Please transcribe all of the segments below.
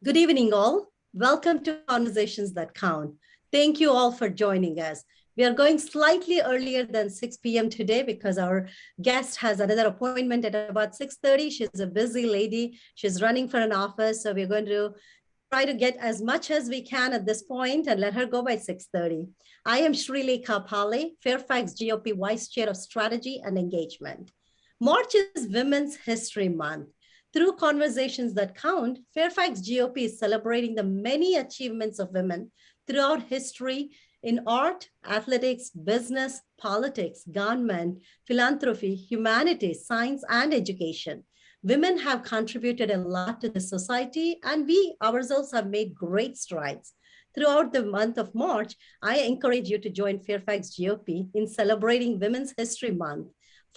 Good evening, all. Welcome to Conversations That Count. Thank you all for joining us. We are going slightly earlier than 6 p.m. today because our guest has another appointment at about 6:30. She's a busy lady. She's running for an office. So we're going to try to get as much as we can at this point and let her go by 6:30. I am Shrilekha Kapale, Fairfax GOP Vice Chair of Strategy and Engagement. March is Women's History Month. Through Conversations That Count, Fairfax GOP is celebrating the many achievements of women throughout history in art, athletics, business, politics, government, philanthropy, humanities, science, and education. Women have contributed a lot to the society, and we ourselves have made great strides. Throughout the month of March, I encourage you to join Fairfax GOP in celebrating Women's History Month.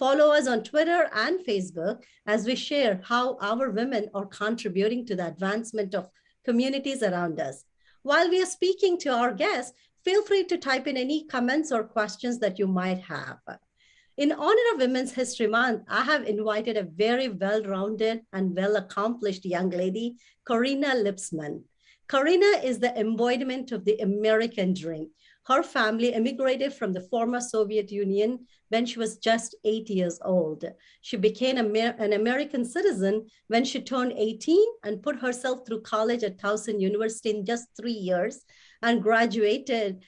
Follow us on Twitter and Facebook as we share how our women are contributing to the advancement of communities around us. While we are speaking to our guests, feel free to type in any comments or questions that you might have. In honor of Women's History Month, I have invited a very well-rounded and well-accomplished young lady, Karina Lipsman. Karina is the embodiment of the American dream. Her family immigrated from the former Soviet Union when she was just 8 years old. She became an American citizen when she turned 18 and put herself through college at Towson University in just 3 years and graduated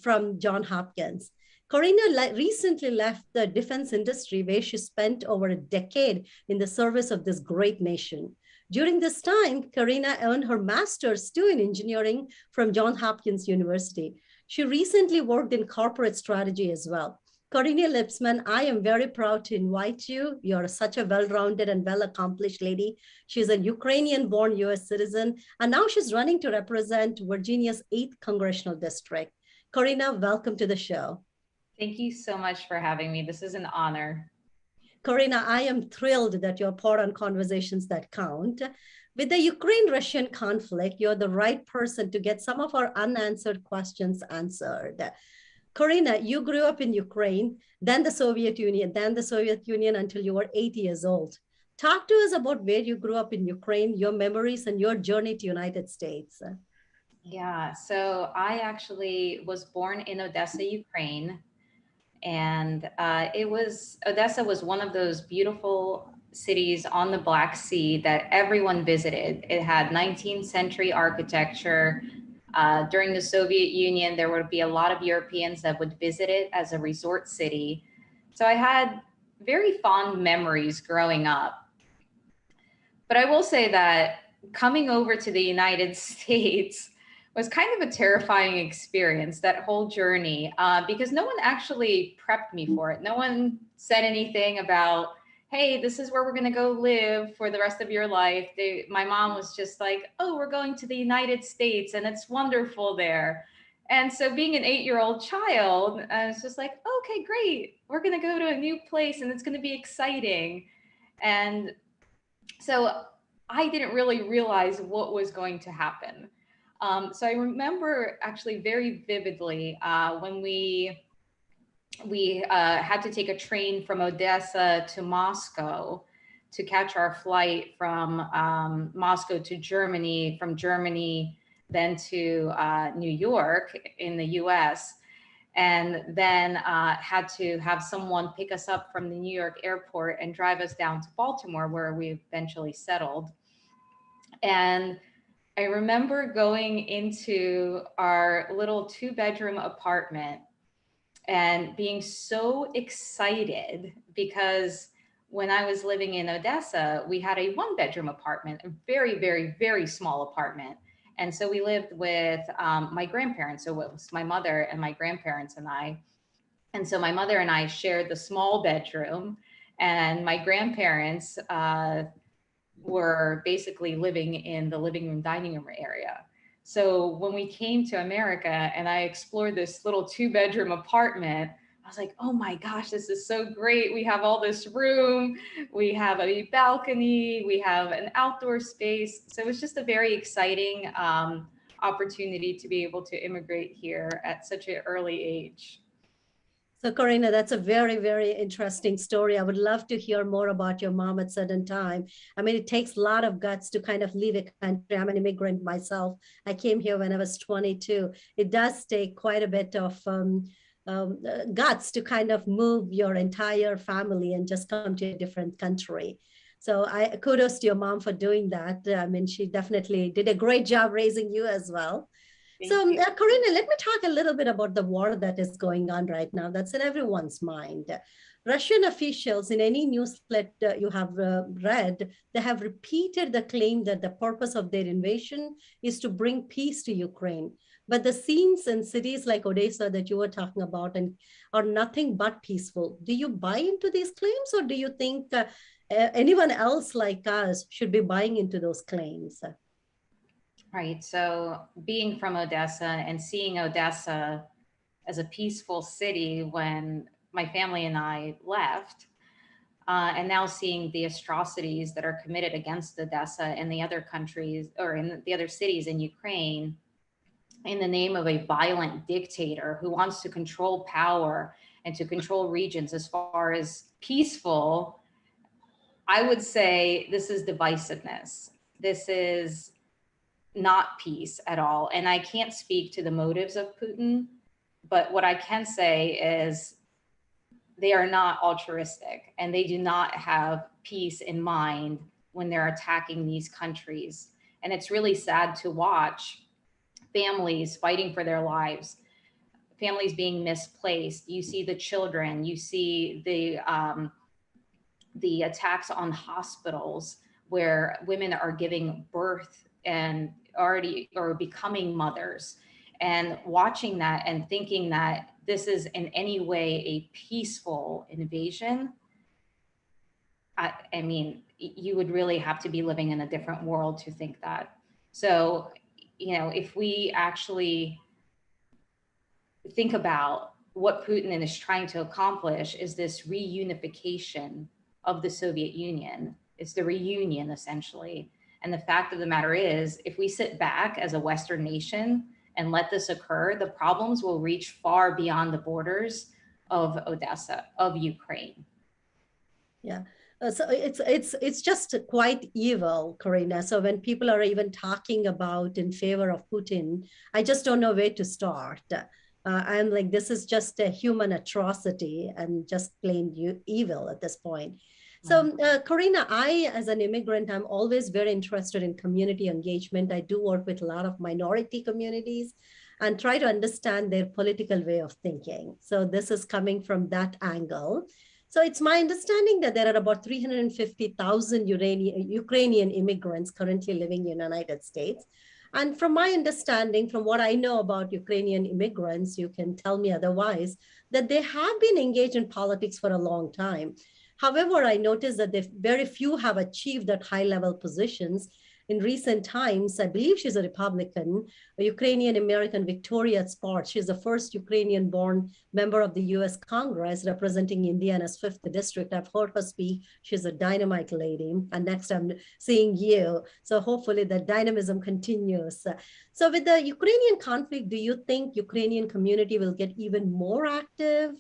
from Johns Hopkins. Karina recently left the defense industry where she spent over a decade in the service of this great nation. During this time, Karina earned her master's too in engineering from Johns Hopkins University. She recently worked in corporate strategy as well. Karina Lipsman, I am very proud to invite you. You're such a well-rounded and well-accomplished lady. She's a Ukrainian-born US citizen, and now she's running to represent Virginia's 8th Congressional District. Karina, welcome to the show. Thank you so much for having me. This is an honor. Karina, I am thrilled that you're part on Conversations That Count. With the Ukraine-Russian conflict, you're the right person to get some of our unanswered questions answered. Karina, you grew up in Ukraine, then the Soviet Union until you were 8 years old. Talk to us about where you grew up in Ukraine, your memories, and your journey to United States. Yeah, so I actually was born in Odessa, Ukraine. And Odessa was one of those beautiful cities on the Black Sea that everyone visited. It had 19th century architecture. During the Soviet Union, there would be a lot of Europeans that would visit it as a resort city. So I had very fond memories growing up. But I will say that coming over to the United States was kind of a terrifying experience, that whole journey, because no one actually prepped me for it. No one said anything about, hey, this is where we're going to go live for the rest of your life. My mom was just like, oh, we're going to the United States and it's wonderful there. And so being an 8-year-old child, I was just like, okay, great. We're going to go to a new place and it's going to be exciting. And so I didn't really realize what was going to happen. So I remember actually very vividly when we had to take a train from Odessa to Moscow to catch our flight from Moscow to Germany, from Germany then to New York in the US, and then had to have someone pick us up from the New York airport and drive us down to Baltimore, where we eventually settled. And I remember going into our little 2-bedroom apartment and being so excited because when I was living in Odessa, we had a 1-bedroom apartment, a very, very, very small apartment. And so we lived with my grandparents. So it was my mother and my grandparents and I. And so my mother and I shared the small bedroom, and my grandparents were basically living in the living room, dining room area. So when we came to America and I explored this little 2-bedroom apartment, I was like, oh my gosh, this is so great. We have all this room, we have a balcony, we have an outdoor space. So it was just a very exciting opportunity to be able to immigrate here at such an early age. So, Karina, that's a very, very interesting story. I would love to hear more about your mom at certain time. I mean, it takes a lot of guts to kind of leave a country. I'm an immigrant myself. I came here when I was 22. It does take quite a bit of guts to kind of move your entire family and just come to a different country. So I kudos to your mom for doing that. I mean, she definitely did a great job raising you as well. So, Thank you. Karina, let me talk a little bit about the war that is going on right now. That's in everyone's mind. Russian officials, in any newslet you have read, they have repeated the claim that the purpose of their invasion is to bring peace to Ukraine. But the scenes in cities like Odessa that you were talking about and are nothing but peaceful. Do you buy into these claims, or do you think anyone else like us should be buying into those claims? Right. So being from Odessa and seeing Odessa as a peaceful city when my family and I left, and now seeing the atrocities that are committed against Odessa and the other countries or in the other cities in Ukraine in the name of a violent dictator who wants to control power and to control regions as far as peaceful, I would say this is divisiveness. This is not peace at all. And I can't speak to the motives of Putin, but what I can say is they are not altruistic and they do not have peace in mind when they're attacking these countries. And it's really sad to watch families fighting for their lives, families being misplaced. You see the children, you see the attacks on hospitals where women are giving birth and already or becoming mothers, and watching that and thinking that this is in any way a peaceful invasion. I mean, you would really have to be living in a different world to think that. So, you know, if we actually think about what Putin is trying to accomplish is this reunification of the Soviet Union. It's the reunion essentially. And the fact of the matter is, if we sit back as a Western nation and let this occur, the problems will reach far beyond the borders of Odessa, of Ukraine. Yeah. So it's just quite evil, Karina. So when people are even talking about in favor of Putin, I just don't know where to start. I'm like, this is just a human atrocity and just plain evil at this point. So, Karina, I, as an immigrant, I'm always very interested in community engagement. I do work with a lot of minority communities and try to understand their political way of thinking. So this is coming from that angle. So it's my understanding that there are about 350,000 Ukrainian immigrants currently living in the United States. And from my understanding, from what I know about Ukrainian immigrants, you can tell me otherwise, that they have been engaged in politics for a long time. However, I noticed that very few have achieved at high-level positions. In recent times, I believe she's a Republican, a Ukrainian American Victoria Sport. She's the first Ukrainian-born member of the U.S. Congress representing Indiana's 5th District. I've heard her speak. She's a dynamite lady. And next I'm seeing you. So hopefully the dynamism continues. So with the Ukrainian conflict, do you think Ukrainian community will get even more active?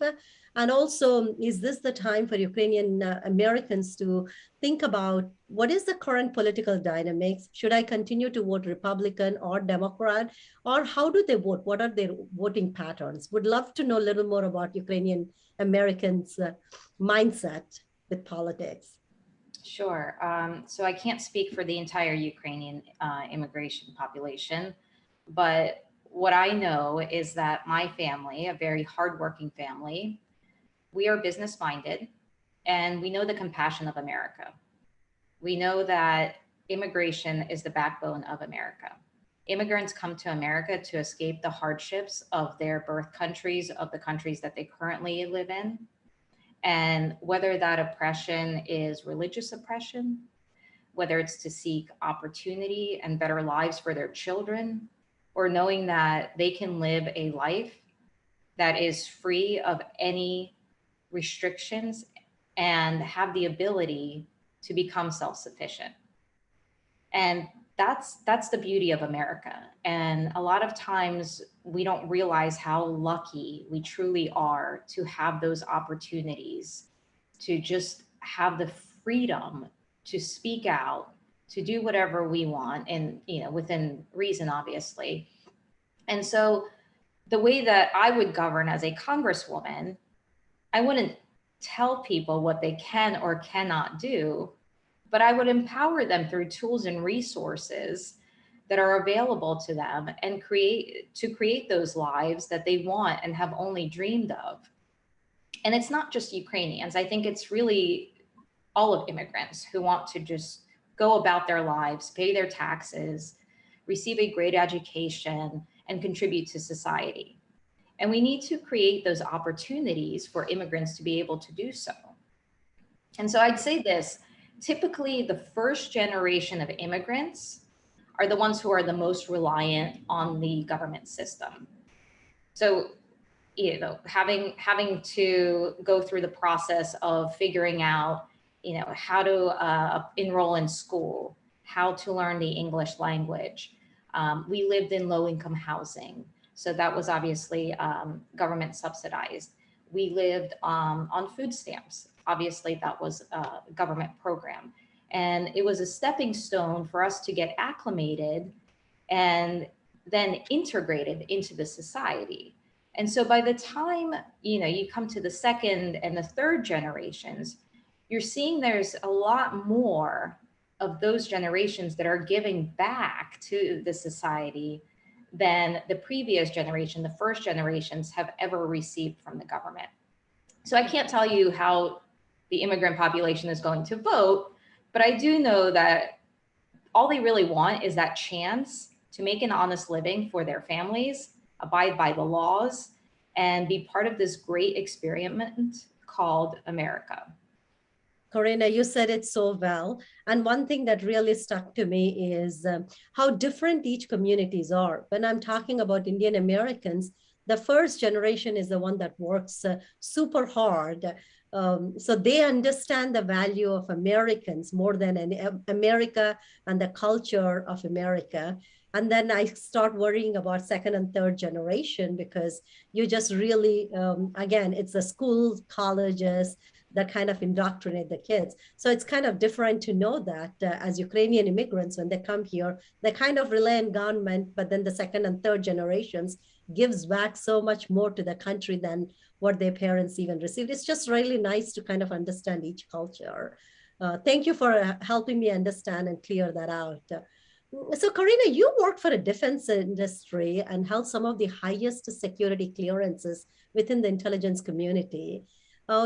And also, is this the time for Ukrainian Americans to think about what is the current political dynamics? Should I continue to vote Republican or Democrat? Or how do they vote? What are their voting patterns? Would love to know a little more about Ukrainian Americans' mindset with politics. Sure. So I can't speak for the entire Ukrainian immigration population, but what I know is that my family, a very hardworking family, we are business minded and we know the compassion of America. We know that immigration is the backbone of America. Immigrants come to America to escape the hardships of their birth countries, of the countries that they currently live in. And whether that oppression is religious oppression, whether it's to seek opportunity and better lives for their children, or knowing that they can live a life that is free of any restrictions and have the ability to become self-sufficient. And that's the beauty of America. And a lot of times we don't realize how lucky we truly are to have those opportunities, to just have the freedom to speak out, to do whatever we want, and within reason, obviously. And so the way that I would govern as a congresswoman, I wouldn't tell people what they can or cannot do, but I would empower them through tools and resources that are available to them, and create those lives that they want and have only dreamed of. And it's not just Ukrainians. I think it's really all of immigrants who want to just go about their lives, pay their taxes, receive a great education, and contribute to society. And we need to create those opportunities for immigrants to be able to do so. And so I'd say this, typically the first generation of immigrants are the ones who are the most reliant on the government system. So, having to go through the process of figuring out, how to enroll in school, how to learn the English language. We lived in low-income housing, so that was obviously government subsidized. We lived on food stamps. Obviously, that was a government program. And it was a stepping stone for us to get acclimated and then integrated into the society. And so by the time, you come to the second and the third generations, you're seeing there's a lot more of those generations that are giving back to the society than the previous generation, the first generations, have ever received from the government. So I can't tell you how the immigrant population is going to vote, but I do know that all they really want is that chance to make an honest living for their families, abide by the laws, and be part of this great experiment called America. Karina, you said it so well. And one thing that really stuck to me is how different each communities are. When I'm talking about Indian Americans, the first generation is the one that works super hard. So they understand the value of Americans more than America and the culture of America. And then I start worrying about second and third generation, because you just really, again, it's the schools, colleges that kind of indoctrinate the kids. So it's kind of different to know that as Ukrainian immigrants, when they come here, they kind of rely on government, but then the second and third generations gives back so much more to the country than what their parents even received. It's just really nice to kind of understand each culture. Thank you for helping me understand and clear that out. So Karina, you work for a defense industry and held some of the highest security clearances within the intelligence community.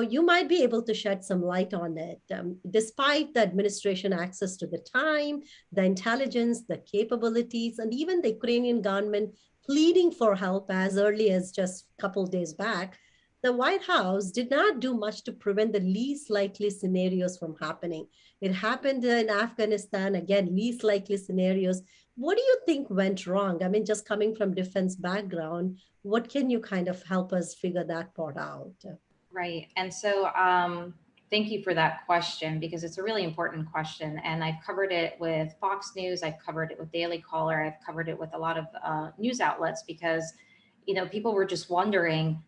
You might be able to shed some light on it. Despite the administration access to the time, the intelligence, the capabilities, and even the Ukrainian government pleading for help as early as just a couple of days back, the White House did not do much to prevent the least likely scenarios from happening. It happened in Afghanistan, again, least likely scenarios. What do you think went wrong? I mean, just coming from defense background, what can you kind of help us figure that part out? Right. And so thank you for that question, because it's a really important question. And I've covered it with Fox News. I've covered it with Daily Caller. I've covered it with a lot of news outlets, because, people were just wondering,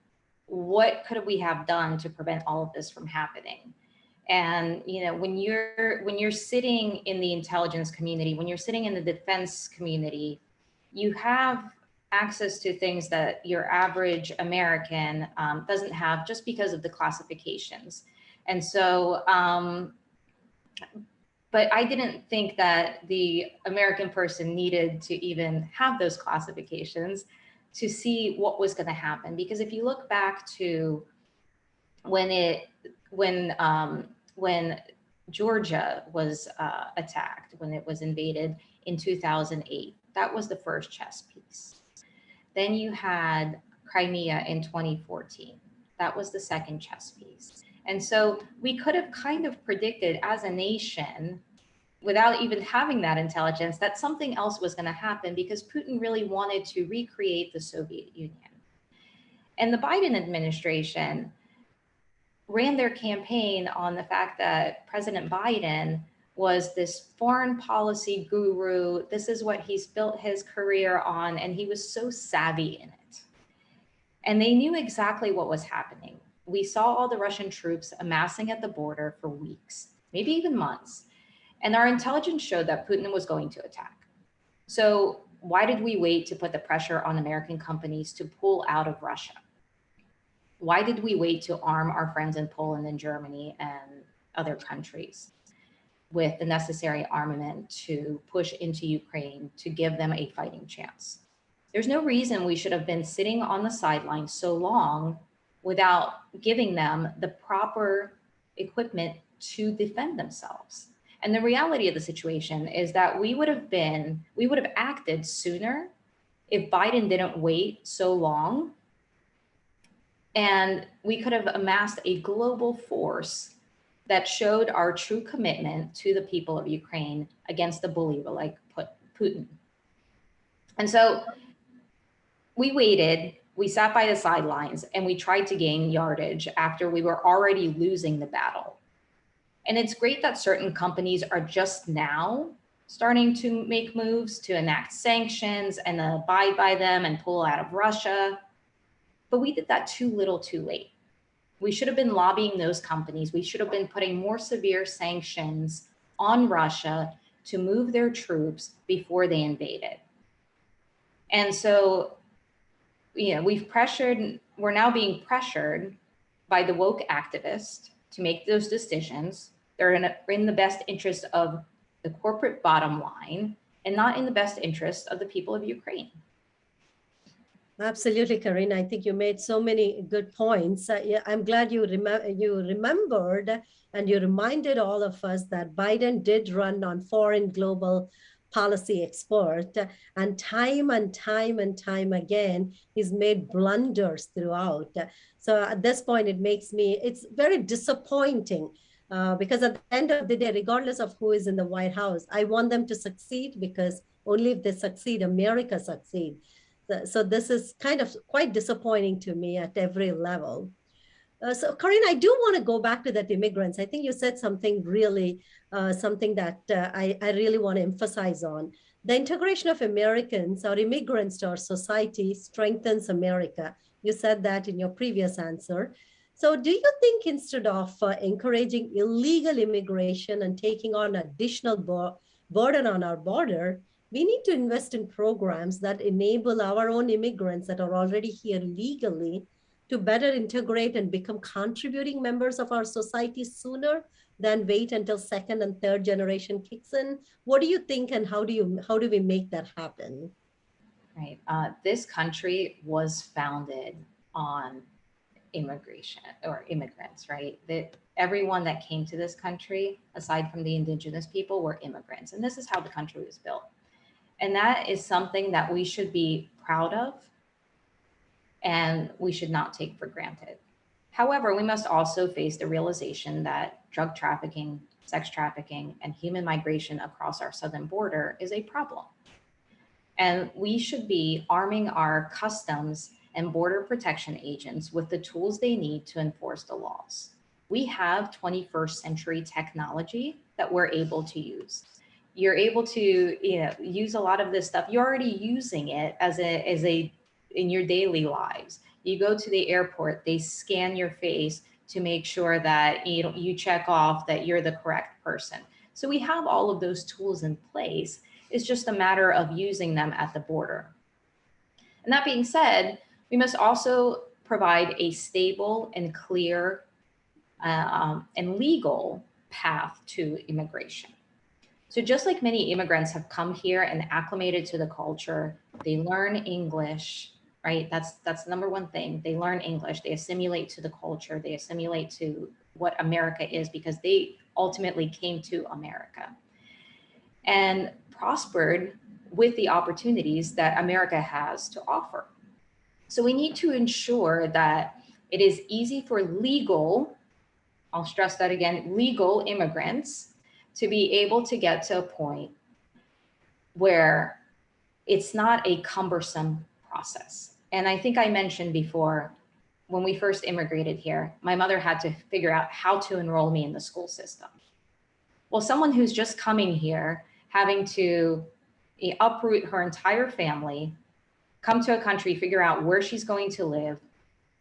what could we have done to prevent all of this from happening? And, when you're sitting in the intelligence community, when you're sitting in the defense community, you have access to things that your average American doesn't have, just because of the classifications. And so, but I didn't think that the American person needed to even have those classifications to see what was going to happen. Because if you look back to when Georgia was attacked, when it was invaded in 2008, that was the first chess piece. Then you had Crimea in 2014. That was the second chess piece. And so we could have kind of predicted as a nation, without even having that intelligence, that something else was going to happen, because Putin really wanted to recreate the Soviet Union. And the Biden administration ran their campaign on the fact that President Biden was this foreign policy guru. This is what he's built his career on, and he was so savvy in it. And they knew exactly what was happening. We saw all the Russian troops amassing at the border for weeks, maybe even months. And our intelligence showed that Putin was going to attack. So why did we wait to put the pressure on American companies to pull out of Russia? Why did we wait to arm our friends in Poland and Germany and other countries with the necessary armament to push into Ukraine to give them a fighting chance? There's no reason we should have been sitting on the sidelines so long without giving them the proper equipment to defend themselves. And the reality of the situation is that we would have acted sooner if Biden didn't wait so long, and we could have amassed a global force that showed our true commitment to the people of Ukraine against the bully like Putin. And so we waited, we sat by the sidelines, and we tried to gain yardage after we were already losing the battle. And it's great that certain companies are just now starting to make moves to enact sanctions and abide by them and pull out of Russia. But we did that too little too late. We should have been lobbying those companies. We should have been putting more severe sanctions on Russia to move their troops before they invaded. And so, we're now being pressured by the woke activists to make those decisions. They're in the best interest of the corporate bottom line and not in the best interest of the people of Ukraine. Absolutely, Karina. I think you made so many good points. Yeah, I'm glad you remembered and you reminded all of us that Biden did run on foreign global policy expert, and time again, he's made blunders throughout. So at this point, it's very disappointing because at the end of the day, regardless of who is in the White House, I want them to succeed because only if they succeed, America succeeds. So this is kind of quite disappointing to me at every level. So Karina, I do want to go back to that immigrants. I think you said something really, something that I really want to emphasize on. The integration of Americans or immigrants to our society strengthens America. You said that in your previous answer. So do you think instead of encouraging illegal immigration and taking on additional burden on our border, we need to invest in programs that enable our own immigrants that are already here legally to better integrate and become contributing members of our society sooner than wait until second and third generation kicks in? What do you think, and how do we make that happen? Right. This country was founded on immigration or immigrants, right? That everyone that came to this country, aside from the indigenous people, were immigrants. And this is how the country was built. And that is something that we should be proud of and we should not take for granted. However, we must also face the realization that drug trafficking, sex trafficking, and human migration across our southern border is a problem. And we should be arming our customs and border protection agents with the tools they need to enforce the laws. We have 21st century technology that we're able to use. You're able to use a lot of this stuff. You're already using it as a in your daily lives. You go to the airport, they scan your face to make sure that you check off that you're the correct person. So we have all of those tools in place. It's just a matter of using them at the border. And that being said, we must also provide a stable and clear and legal path to immigration. So just like many immigrants have come here and acclimated to the culture, they learn English, right? That's number one thing. They learn English, they assimilate to the culture, they assimilate to what America is because they ultimately came to America and prospered with the opportunities that America has to offer. So we need to ensure that it is easy for legal, I'll stress that again, legal immigrants to be able to get to a point where it's not a cumbersome process. And I think I mentioned before, when we first immigrated here, my mother had to figure out how to enroll me in the school system. Well, someone who's just coming here, having to uproot her entire family, come to a country, figure out where she's going to live,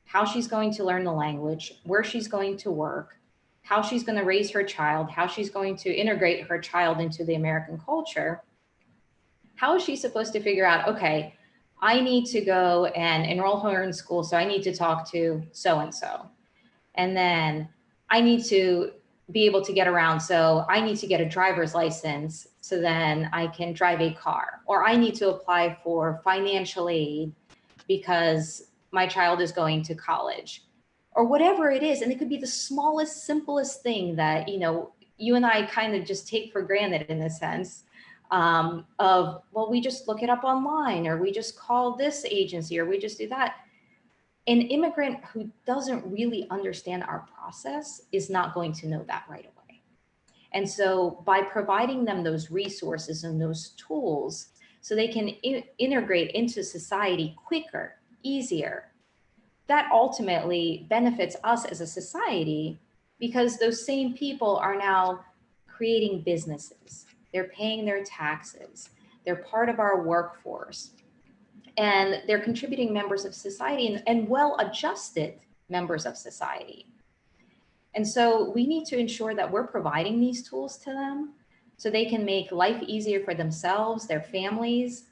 how she's going to learn the language, where she's going to work, how she's going to raise her child, how she's going to integrate her child into the American culture, how is she supposed to figure out, okay, I need to go and enroll her in school, so I need to talk to so-and-so. And then I need to be able to get around, so I need to get a driver's license so then I can drive a car. Or I need to apply for financial aid because my child is going to college. Or whatever it is. And it could be the smallest, simplest thing that, you and I kind of just take for granted in a sense. Of, well, we just look it up online, or we just call this agency, or we just do that. An immigrant who doesn't really understand our process is not going to know that right away. And so by providing them those resources and those tools so they can integrate into society quicker, easier, that ultimately benefits us as a society, because those same people are now creating businesses. They're paying their taxes. They're part of our workforce. And they're contributing members of society, and well-adjusted members of society. And so we need to ensure that we're providing these tools to them so they can make life easier for themselves, their families,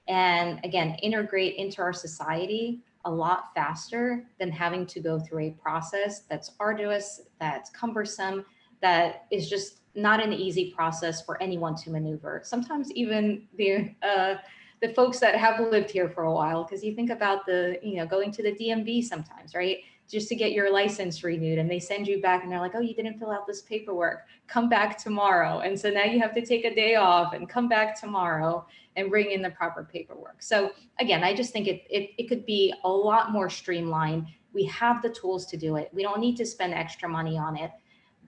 and again, integrate into our society a lot faster than having to go through a process that's arduous, that's cumbersome, that is just not an easy process for anyone to maneuver. Sometimes even the folks that have lived here for a while, because you think about going to the DMV sometimes, right? Just to get your license renewed, and they send you back and they're like, oh, you didn't fill out this paperwork, come back tomorrow. And so now you have to take a day off and come back tomorrow and bring in the proper paperwork. So again, I just think it could be a lot more streamlined. We have the tools to do it. We don't need to spend extra money on it,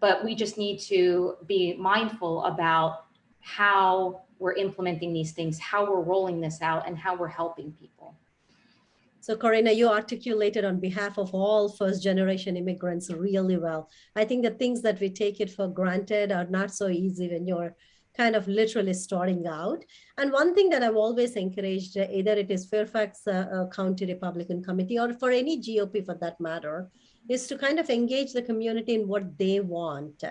but we just need to be mindful about how we're implementing these things, how we're rolling this out, and how we're helping people. So Karina, you articulated on behalf of all first-generation immigrants really well. I think the things that we take it for granted are not so easy when you're kind of literally starting out. And one thing that I've always encouraged, either it is Fairfax County Republican Committee or for any GOP for that matter, is to kind of engage the community in what they want,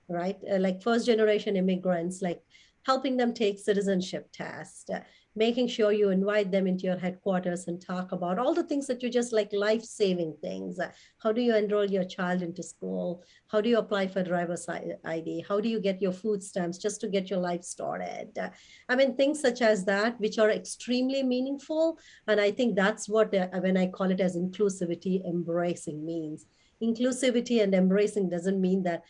right? Like first-generation immigrants, like helping them take citizenship tests, making sure you invite them into your headquarters and talk about all the things that you just like life-saving things. How do you enroll your child into school? How do you apply for driver's ID? How do you get your food stamps just to get your life started? I mean, things such as that, which are extremely meaningful. And I think that's what, when I call it as inclusivity, embracing means. Inclusivity and embracing doesn't mean that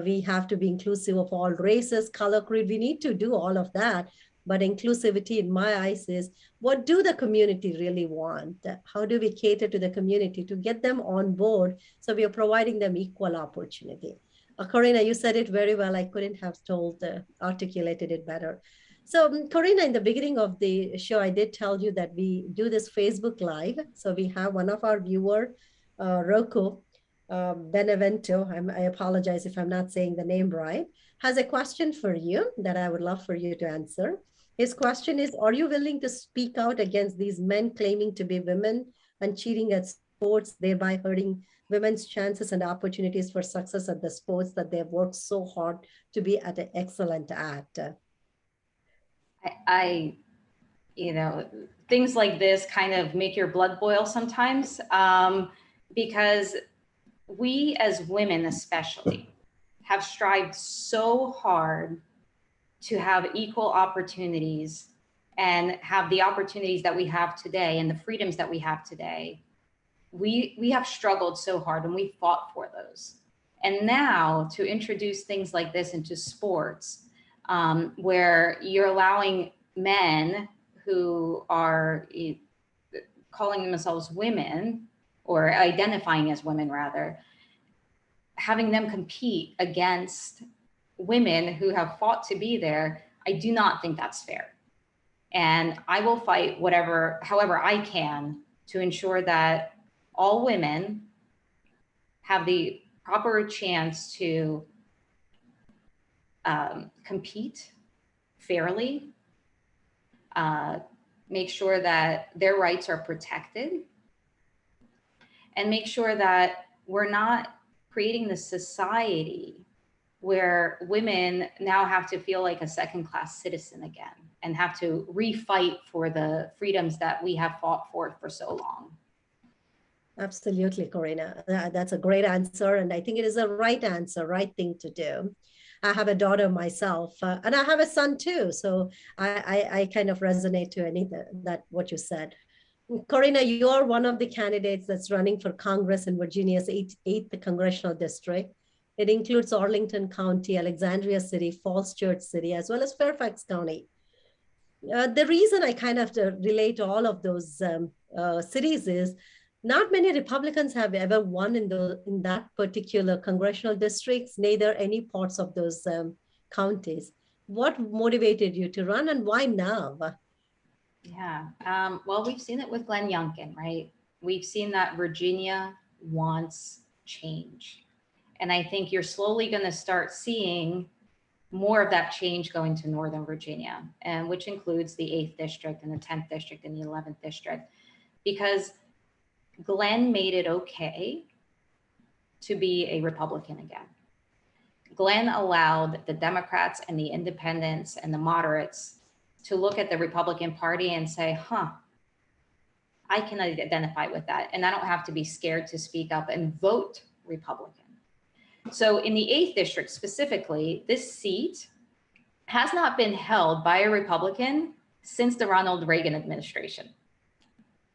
we have to be inclusive of all races, color, creed. We need to do all of that. But inclusivity in my eyes is, what do the community really want? How do we cater to the community to get them on board so we are providing them equal opportunity? Karina, you said it very well. I couldn't have articulated it better. So Karina, in the beginning of the show, I did tell you that we do this Facebook Live. So we have one of our viewer, Roku Benevento, I apologize if I'm not saying the name right, has a question for you that I would love for you to answer. His question is, are you willing to speak out against these men claiming to be women and cheating at sports, thereby hurting women's chances and opportunities for success at the sports that they've worked so hard to be at an excellent at? Things like this kind of make your blood boil sometimes, because we as women especially have strived so hard to have equal opportunities and have the opportunities that we have today and the freedoms that we have today. We have struggled so hard and we fought for those. And now to introduce things like this into sports, where you're allowing men who are calling themselves women or identifying as women rather, having them compete against women who have fought to be there, I do not think that's fair. And I will fight however I can to ensure that all women have the proper chance to compete fairly, make sure that their rights are protected, and make sure that we're not creating this society where women now have to feel like a second-class citizen again and have to refight for the freedoms that we have fought for so long. Absolutely, Karina. That's a great answer. And I think it is a right answer, right thing to do. I have a daughter myself, and I have a son too. So I kind of resonate to that what you said. Karina, you're one of the candidates that's running for Congress in Virginia's 8th congressional district. It includes Arlington County, Alexandria City, Falls Church City, as well as Fairfax County. The reason I kind of relate to all of those cities is not many Republicans have ever won in that particular congressional districts, neither any parts of those counties. What motivated you to run, and why now? Yeah, well, we've seen it with Glenn Youngkin, right? We've seen that Virginia wants change. And I think you're slowly going to start seeing more of that change going to Northern Virginia, and which includes the 8th district and the 10th district and the 11th district, because Glenn made it okay to be a Republican again. Glenn allowed the Democrats and the independents and the moderates to look at the Republican Party and say, huh, I can identify with that. And I don't have to be scared to speak up and vote Republican. So in the 8th district specifically, this seat has not been held by a Republican since the Ronald Reagan administration.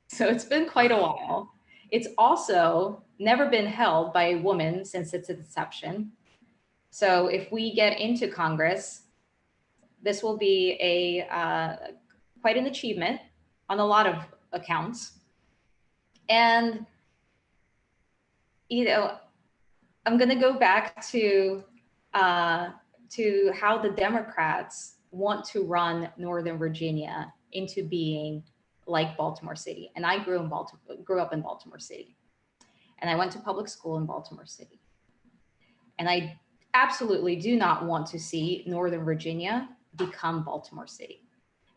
So it's been quite a while. It's also never been held by a woman since its inception. So if we get into Congress, this will be quite an achievement on a lot of accounts. And, you know, I'm going to go back to how the Democrats want to run Northern Virginia into being like Baltimore City. And I grew up in Baltimore City. And I went to public school in Baltimore City. And I absolutely do not want to see Northern Virginia become Baltimore City.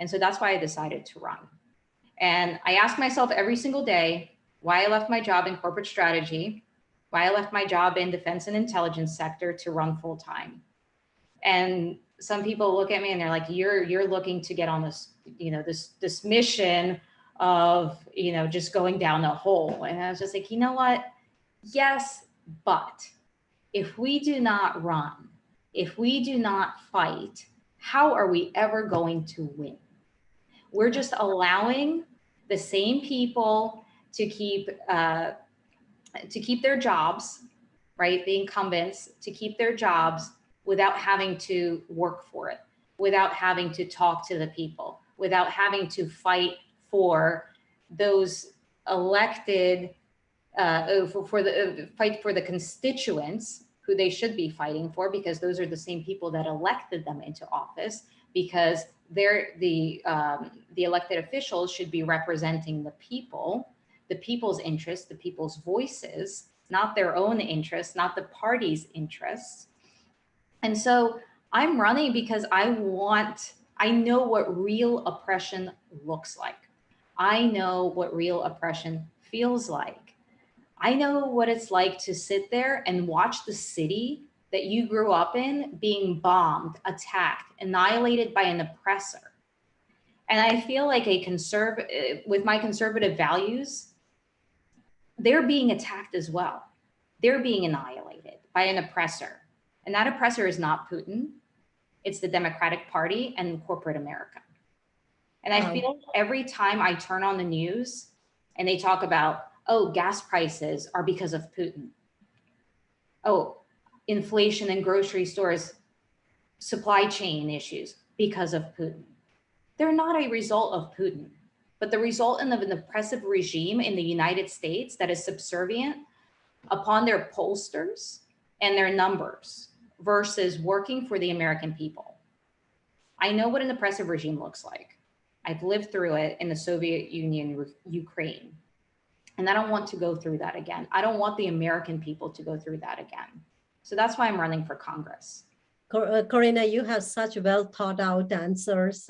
And so that's why I decided to run. And I ask myself every single day why I left my job in corporate strategy, why I left my job in defense and intelligence sector to run full time. And some people look at me and they're like, you're looking to get on this, this mission of, just going down a hole. And I was just like, you know what? Yes, but if we do not run, if we do not fight, how are we ever going to win? We're just allowing the same people to keep their jobs, right? The incumbents to keep their jobs without having to work for it, without having to talk to the people, without having to fight for those elected, fight for the constituents who they should be fighting for, because those are the same people that elected them into office, because the elected officials should be representing the people's interests, the people's voices, not their own interests, not the party's interests. And so I'm running because I know what real oppression looks like. I know what real oppression feels like. I know what it's like to sit there and watch the city that you grew up in being bombed, attacked, annihilated by an oppressor. And I feel like with my conservative values, they're being attacked as well. They're being annihilated by an oppressor. And that oppressor is not Putin. It's the Democratic Party and corporate America. And I feel every time I turn on the news and they talk about, oh, gas prices are because of Putin. Oh, inflation in grocery stores, supply chain issues because of Putin. They're not a result of Putin, but the result of an oppressive regime in the United States that is subservient upon their pollsters and their numbers versus working for the American people. I know what an oppressive regime looks like. I've lived through it in the Soviet Union, Ukraine. And I don't want to go through that again. I don't want the American people to go through that again. So that's why I'm running for Congress. Karina, you have such well thought out answers.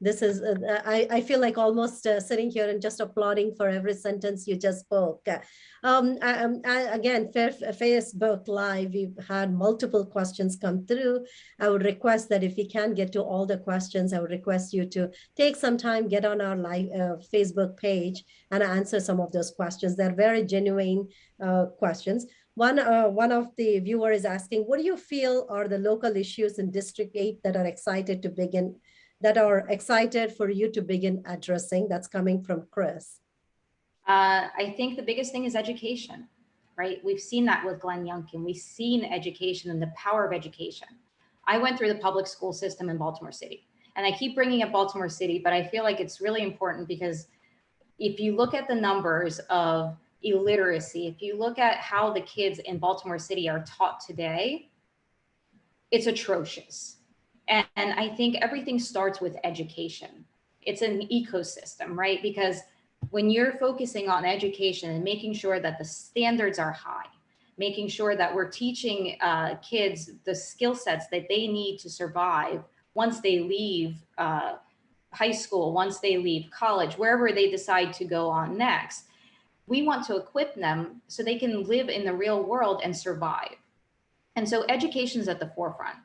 This is, I feel like almost sitting here and just applauding for every sentence you just spoke. Again, Facebook Live, we've had multiple questions come through. I would request that if we can get to all the questions, I would request you to take some time, get on our live Facebook page and answer some of those questions. They're very genuine questions. One of the viewer is asking, what do you feel are the local issues in District 8 that are excited for you to begin addressing? That's coming from Chris. I think the biggest thing is education, right? We've seen that with Glenn Youngkin. We've seen education and the power of education. I went through the public school system in Baltimore City, and I keep bringing up Baltimore City, but I feel like it's really important because if you look at the numbers of illiteracy, if you look at how the kids in Baltimore City are taught today, it's atrocious. And I think everything starts with education. It's an ecosystem, right? Because when you're focusing on education and making sure that the standards are high, making sure that we're teaching kids the skill sets that they need to survive once they leave high school, once they leave college, wherever they decide to go on next, we want to equip them so they can live in the real world and survive. And so education is at the forefront.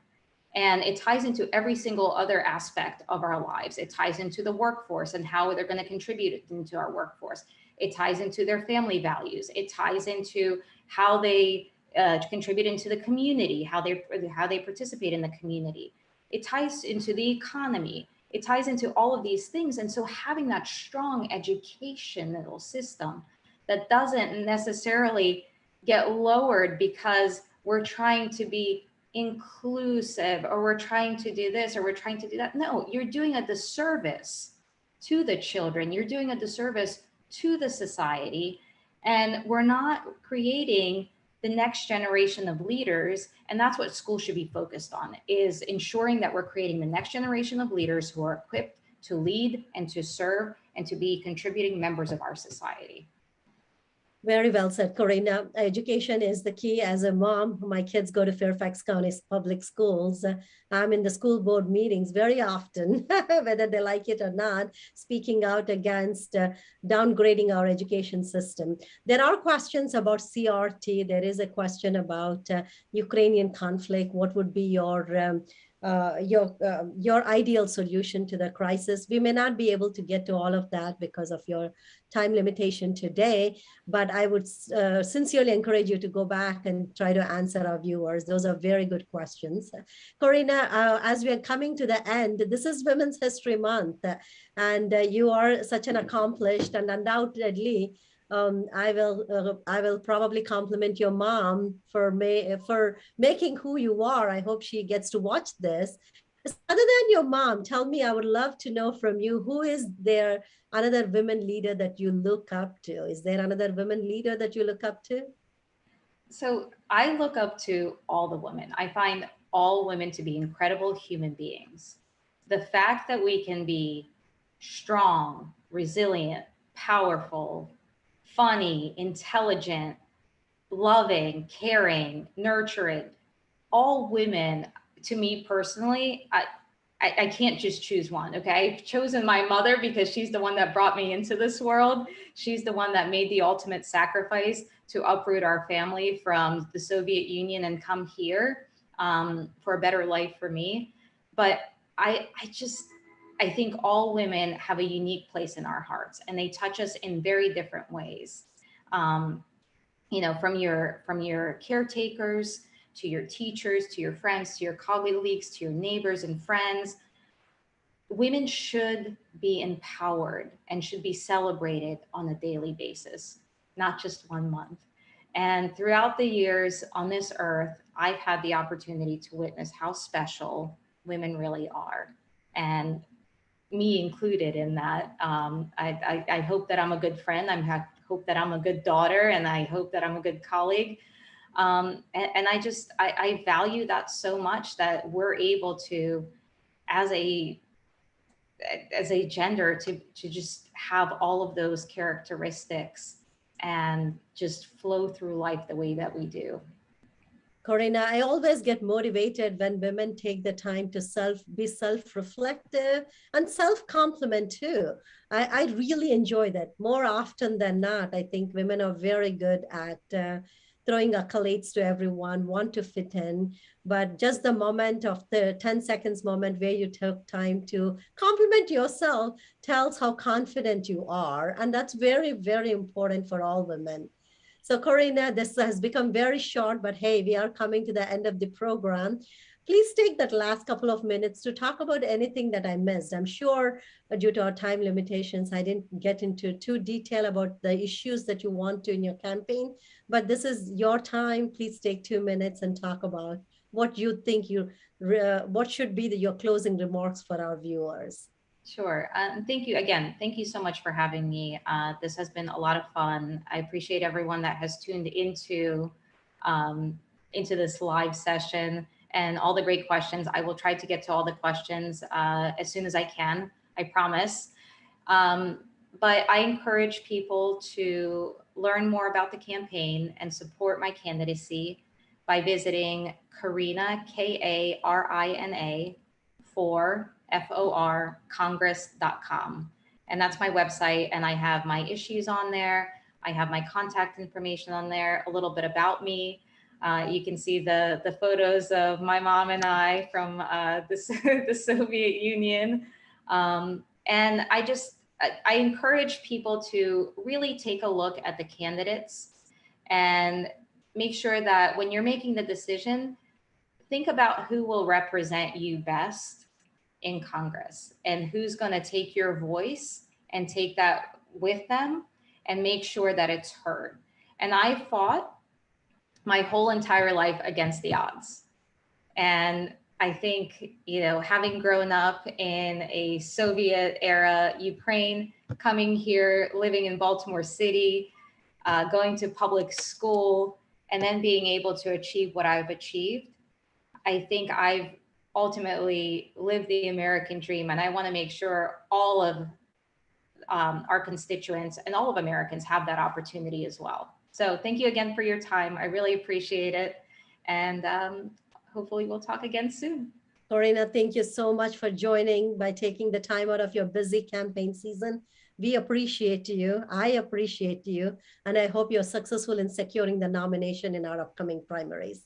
And it ties into every single other aspect of our lives. It ties into the workforce and how they're going to contribute into our workforce. It ties into their family values. It ties into how they contribute into the community, how they participate in the community. It ties into the economy. It ties into all of these things. And so having that strong educational system that doesn't necessarily get lowered because we're trying to be inclusive or we're trying to do this or we're trying to do that. No, you're doing a disservice to the children. You're doing a disservice to the society. And we're not creating the next generation of leaders. And that's what school should be focused on, is ensuring that we're creating the next generation of leaders who are equipped to lead and to serve and to be contributing members of our society. Very well said, Karina. Education is the key. As a mom, my kids go to Fairfax County public schools. I'm in the school board meetings very often, whether they like it or not, speaking out against downgrading our education system. There are questions about CRT. There is a question about Ukrainian conflict. What would be your ideal solution to the crisis? We may not be able to get to all of that because of your time limitation today, but I would sincerely encourage you to go back and try to answer our viewers. Those are very good questions. Karina, as we are coming to the end, this is Women's History Month, and you are such an accomplished, and undoubtedly, I will probably compliment your mom for making who you are. I hope she gets to watch this. Other than your mom, tell me, I would love to know from you, who is there another women leader that you look up to? Is there another women leader that you look up to? So I look up to all the women. I find all women to be incredible human beings. The fact that we can be strong, resilient, powerful, funny, intelligent, loving, caring, nurturing, all women, to me personally, I can't just choose one, okay? I've chosen my mother because she's the one that brought me into this world. She's the one that made the ultimate sacrifice to uproot our family from the Soviet Union and come here for a better life for me. But I think all women have a unique place in our hearts, and they touch us in very different ways. You know, from your caretakers, to your teachers, to your friends, to your colleagues, to your neighbors and friends. Women should be empowered and should be celebrated on a daily basis, not just 1 month. And throughout the years on this earth, I've had the opportunity to witness how special women really are, and me included in that. I hope that I'm a good friend. I hope that I'm a good daughter, and I hope that I'm a good colleague. And I value that so much that we're able to, as a gender, to just have all of those characteristics and just flow through life the way that we do. Karina, I always get motivated when women take the time to be self-reflective and self-compliment too. I really enjoy that. More often than not, I think women are very good at throwing accolades to everyone, want to fit in, but just the moment of the 10 seconds moment where you took time to compliment yourself tells how confident you are. And that's very, very important for all women. So Corina, this has become very short, but hey, we are coming to the end of the program. Please take that last couple of minutes to talk about anything that I missed. I'm sure due to our time limitations, I didn't get into too detail about the issues that you want to in your campaign, but this is your time. Please take 2 minutes and talk about what you think what should be your closing remarks for our viewers. Sure. Thank you again. Thank you so much for having me. This has been a lot of fun. I appreciate everyone that has tuned um, into this live session and all the great questions. I will try to get to all the questions as soon as I can. I promise. Um, but I encourage people to learn more about the campaign and support my candidacy by visiting Karina, Karina, for Congress.com. And that's my website. And I have my issues on there. I have my contact information on there, a little bit about me. You can see the photos of my mom and I from the Soviet Union. And I encourage people to really take a look at the candidates and make sure that when you're making the decision, think about who will represent you best in Congress and who's going to take your voice and take that with them and make sure that it's heard. And I fought my whole entire life against the odds. And I think, having grown up in a Soviet era Ukraine, coming here, living in Baltimore City, going to public school, and then being able to achieve what I've achieved, I think I've ultimately lived the American dream. And I want to make sure all of our constituents and all of Americans have that opportunity as well. So thank you again for your time. I really appreciate it. And hopefully we'll talk again soon. Corina, thank you so much for joining by taking the time out of your busy campaign season. We appreciate you. I appreciate you. And I hope you're successful in securing the nomination in our upcoming primaries.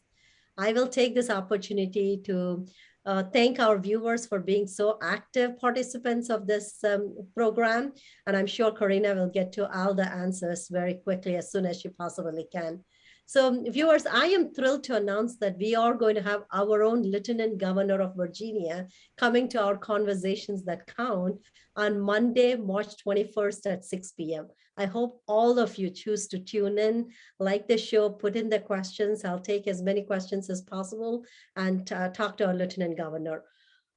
I will take this opportunity to thank our viewers for being so active participants of this program. And I'm sure Karina will get to all the answers very quickly as soon as she possibly can. So viewers, I am thrilled to announce that we are going to have our own Lieutenant Governor of Virginia coming to our Conversations That Count on Monday, March 21st at 6 p.m. I hope all of you choose to tune in, like the show, put in the questions. I'll take as many questions as possible and talk to our Lieutenant Governor.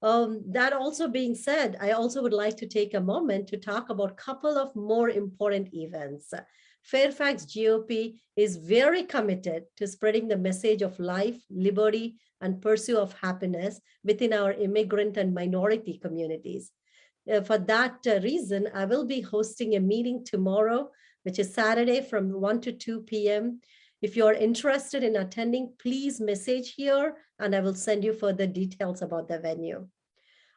That also being said, I also would like to take a moment to talk about a couple of more important events. Fairfax GOP is very committed to spreading the message of life, liberty, and pursuit of happiness within our immigrant and minority communities. For that reason, I will be hosting a meeting tomorrow, which is Saturday from 1 to 2 p.m. If you're interested in attending, please message here and I will send you further details about the venue.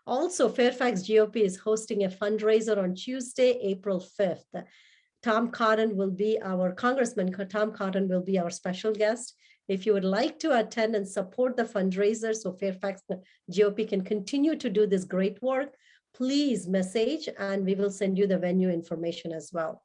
Also, Fairfax GOP is hosting a fundraiser on Tuesday, April 5th. Congressman Tom Cotton will be our special guest. If you would like to attend and support the fundraiser so Fairfax GOP can continue to do this great work, please message and we will send you the venue information as well.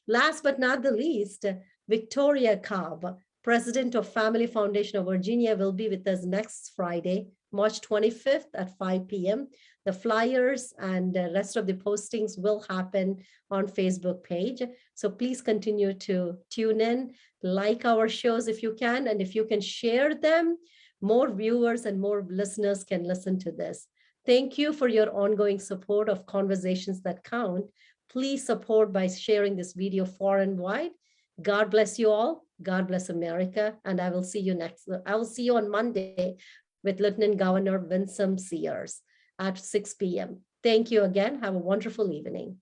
Last but not the least, Victoria Cobb, President of Family Foundation of Virginia, will be with us next Friday, March 25th at 5 p.m. The flyers and the rest of the postings will happen on Facebook page. So please continue to tune in, like our shows if you can, and if you can share them, more viewers and more listeners can listen to this. Thank you for your ongoing support of Conversations That Count. Please support by sharing this video far and wide. God bless you all. God bless America. And I will see you on Monday with Lieutenant Governor Winsome Sears at 6 p.m. Thank you again. Have a wonderful evening.